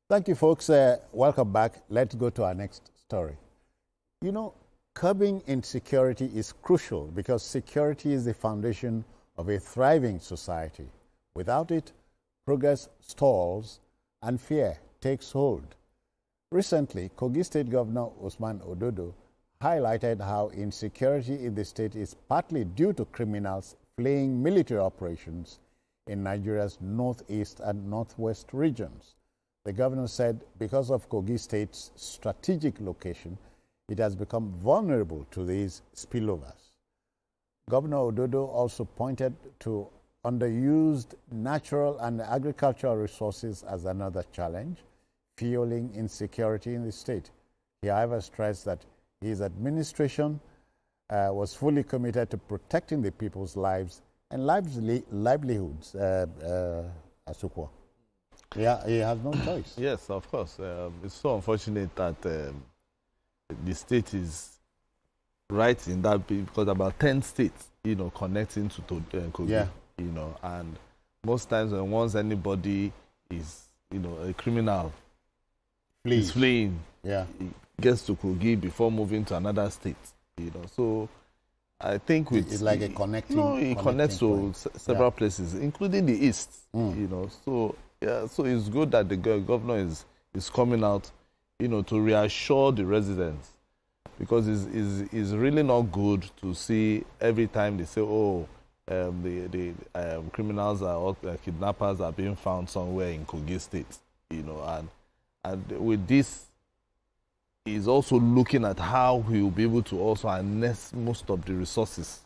Thank you, folks. Welcome back. Let's go to our next story. You know, curbing insecurity is crucial because security is the foundation of a thriving society. Without it, progress stalls and fear takes hold. Recently, Kogi State Governor Ahmed Ododo highlighted how insecurity in the state is partly due to criminals fleeing military operations in Nigeria's northeast and northwest regions. The governor said because of Kogi State's strategic location, it has become vulnerable to these spillovers. Governor Ododo also pointed to underused natural and agricultural resources as another challenge, fueling insecurity in the state. He, however, stressed that his administration was fully committed to protecting the people's lives and livelihoods. Asukwa. Yeah, he has no choice. Yes, of course. It's so unfortunate that the state is right in that because about 10 states, connecting to Kogi, yeah. And most times when once anybody is, a criminal is fleeing, yeah, he gets to Kogi before moving to another state, So I think it's like a connecting. It connects to several places, including the east, So yeah, so it's good that the governor is coming out, to reassure the residents, because it's really not good to see every time they say, oh, the criminals or kidnappers are being found somewhere in Kogi State, and with this, he's also looking at how he will be able to also harness most of the resources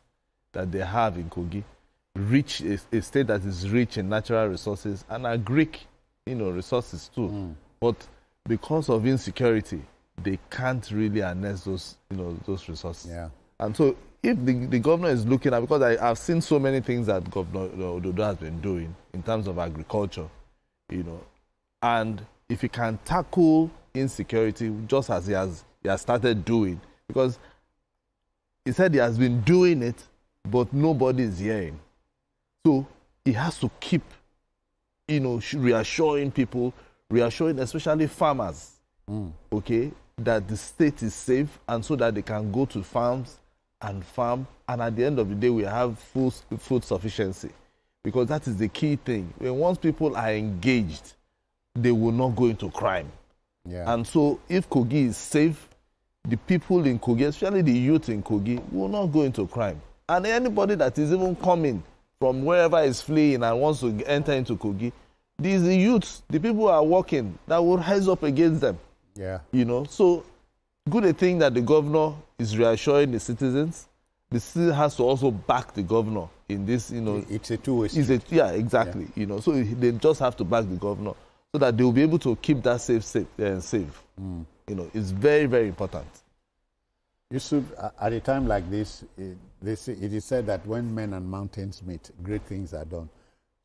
that they have in Kogi, reach a state that is rich in natural resources and agric, resources too. But because of insecurity, they can't really harness those, those resources. Yeah. And so if the governor is looking at, because I've seen so many things that Governor Ododo has been doing in terms of agriculture, and if he can tackle insecurity just as he has started doing, because he said he has been doing it, but nobody is hearing. So he has to keep, reassuring people, reassuring especially farmers, okay, that the state is safe, and so that they can go to farms and farm, and at the end of the day, we have food sufficiency, because that is the key thing. When once people are engaged, they will not go into crime. Yeah. And so if Kogi is safe, the people in Kogi, especially the youth in Kogi, will not go into crime. And anybody that is even coming from wherever is fleeing and wants to enter into Kogi, these are the youths, the people who are working, that will rise up against them. Yeah. So good a thing that the governor is reassuring the citizens. The city has to also back the governor in this, It's a two-way street. Yeah, exactly. Yeah. So they just have to back the governor so that they will be able to keep that safe. It's very, very important. Yusuf, at a time like this, it is said that when men and mountains meet, great things are done.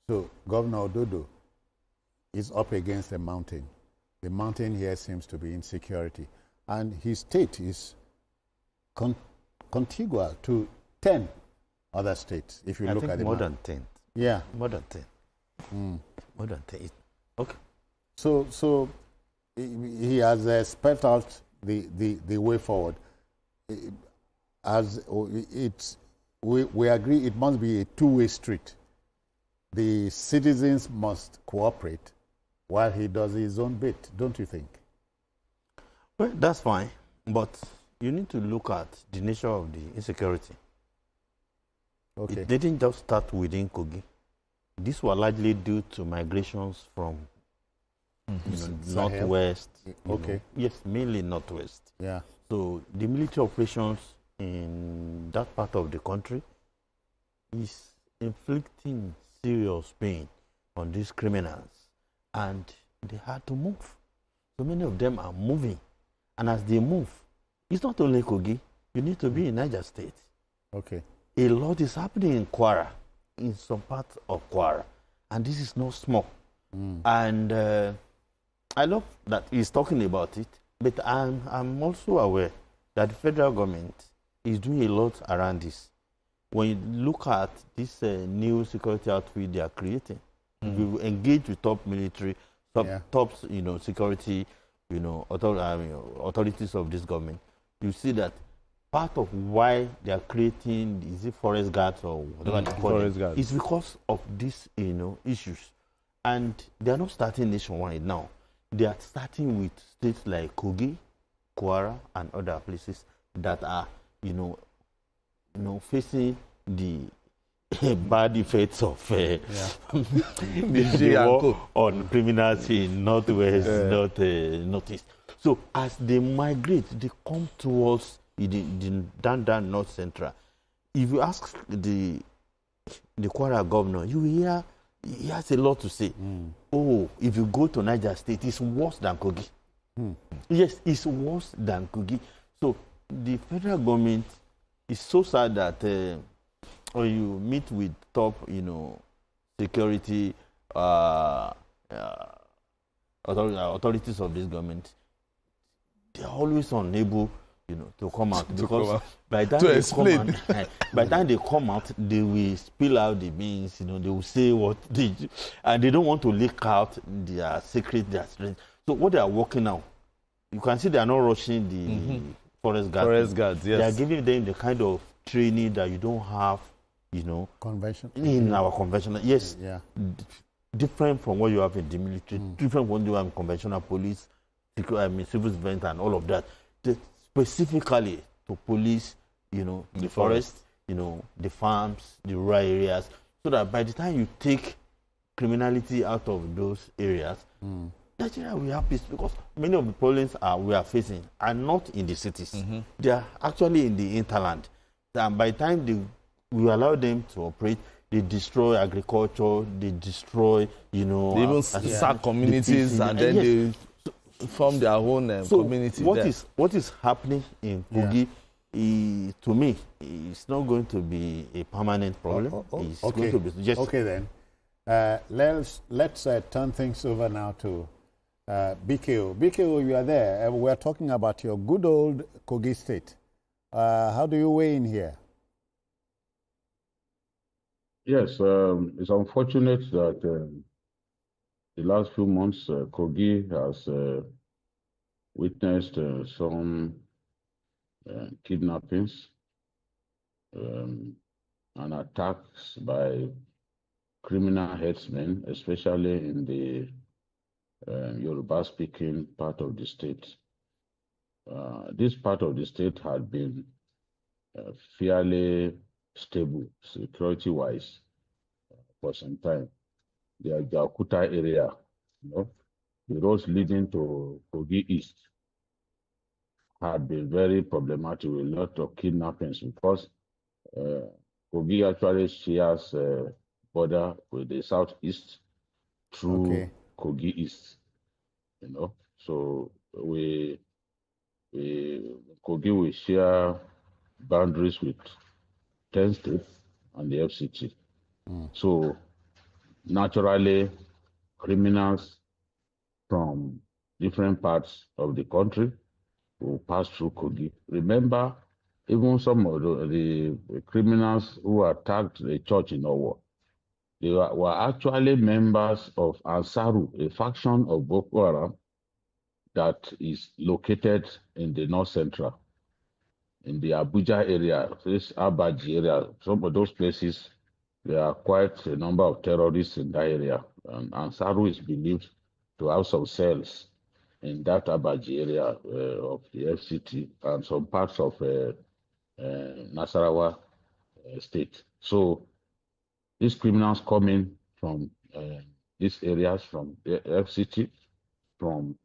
So Governor Ododo is up against a mountain. The mountain here seems to be insecurity. And his state is contiguous to 10 other states, if you look at the more map. than 10. Yeah. More than 10. More than 10. Okay. So he has spelled out the way forward. We agree it must be a two-way street. The citizens must cooperate while he does his own bit, don't you think? Well, that's fine, but you need to look at the nature of the insecurity. Okay. It didn't just start within Kogi. These were largely due to migrations from northwest. Okay. Yes, mainly northwest. Yeah. So the military operations in that part of the country is inflicting serious pain on these criminals, and they had to move. So many of them are moving, and as they move, it's not only Kogi. You need to be in Niger State. Okay. A lot is happening in Kwara, in some parts of Kwara, and this is not small. And I love that he's talking about it, but I'm also aware that the federal government is doing a lot around this. When you look at this new security outfit they are creating, we will engage with top military. top security, authorities of this government, you see that part of why they are creating, is it forest guards or whatever they call it, is because of these, issues. And they are not starting nationwide now. They are starting with states like Kogi, Kwara, and other places that are, facing the bad effects of the war on criminals in northwest, northeast. So as they migrate, they come towards the down north central. If you ask the Kwara governor, you will hear he has a lot to say. Oh, if you go to Niger State, it's worse than Kogi. Yes, it's worse than Kogi. So the federal government is so sad that or you meet with top, security authorities of this government, they are always unable, to come out because by the time they come out, they will spill out the beans. They will say what they do, and they don't want to leak out their secret, their strength. So what they are working now, you can see they are not rushing the forest guards. Forest guards, yes. They are giving them the kind of training that you don't have, convention in our conventional. Yes, different from what you have in the military, different from what you have in conventional police, civil defense, and all of that. Specifically to police, the forest, the farms, the rural areas, so that by the time you take criminality out of those areas, Nigeria will have peace, because many of the problems we are facing are not in the cities. They are actually in the hinterland. And by the time we allow them to operate, they destroy agriculture, they destroy, they even sack communities, and then they form their own community. What is happening in Kogi, to me, it's not going to be a permanent problem. It's going to be just okay then. Let's turn things over now to BKO. BKO, you are there. We're talking about your good old Kogi State. How do you weigh in here? Yes, it's unfortunate that the last few months, Kogi has witnessed some kidnappings and attacks by criminal headsmen, especially in the Yoruba-speaking part of the state. This part of the state had been fairly stable security-wise for some time. The Akuta area, the roads leading to Kogi East had been very problematic with a lot of kidnappings, because Kogi actually shares border with the southeast through Kogi East, So Kogi will share boundaries with 10 states and the FCT. So naturally, criminals from different parts of the country will pass through Kogi. Remember, even some of the criminals who attacked the church in Owo, they were actually members of Ansaru, a faction of Boko Haram that is located in the north central, in the Abuja area, this Abaji area. Some of those places, there are quite a number of terrorists in that area. And Ansaru is believed to have some cells in that Abaji area of the FCT and some parts of Nasarawa state. So these criminals coming from these areas, from the FCT, from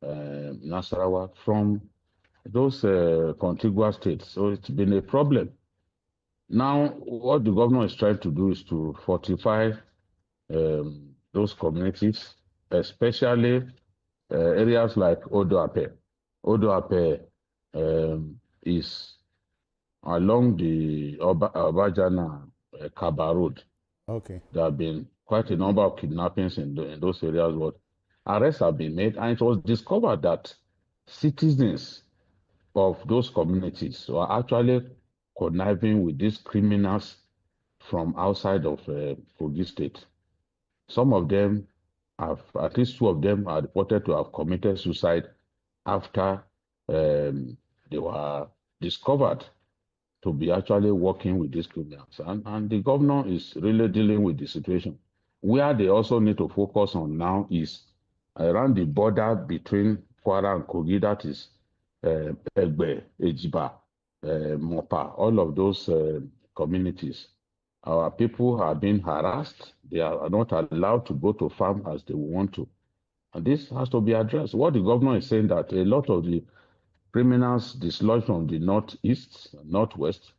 Nasarawa, from those contiguous states. So it's been a problem. Now, what the governor is trying to do is to fortify those communities, especially areas like Odoape. Odoape is along the Obajana Kaba Road. There have been quite a number of kidnappings in those areas, but arrests have been made, and it was discovered that citizens of those communities were actually conniving with these criminals from outside of Kogi State. Some of them at least 2 of them are reported to have committed suicide after they were discovered to be actually working with these criminals. And the governor is really dealing with the situation. Where they also need to focus on now is around the border between Kwara and Kogi, that is Egbe, Ejiba, Mopa, all of those communities. Our people are being harassed. They are not allowed to go to farm as they want to. And this has to be addressed. What the governor is saying that a lot of the criminals dislodged from the northeast, northwest,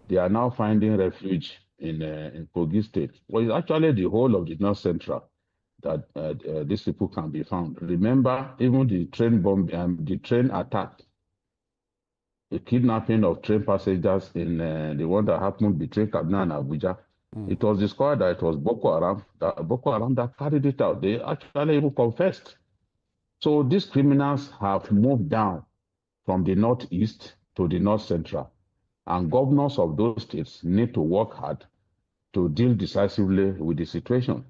they are now finding refuge in Kogi State. Well, it's actually the whole of the north central that these people can be found. Remember, even the train bomb, the train attack, the kidnapping of train passengers in the one that happened between Kaduna and Abuja. It was discovered that it was Boko Haram that carried it out. They actually even confessed. So these criminals have moved down from the northeast to the north central, and governors of those states need to work hard to deal decisively with the situation.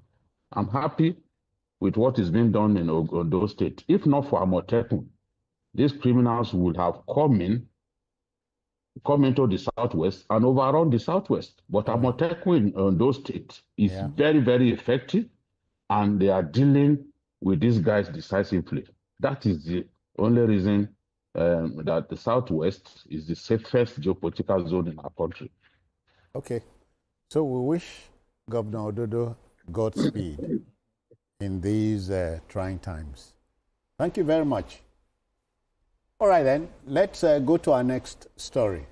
I'm happy with what is being done in Ondo State. If not for Amotekun, these criminals would have come into the southwest and overrun the southwest. But Amotekun in Ondo State is very, very effective, and they are dealing with these guys decisively. That is the only reason that the southwest is the safest geopolitical zone in our country. Okay. So we wish Governor Ododo Godspeed in these trying times. Thank you very much. All right, then, let's go to our next story.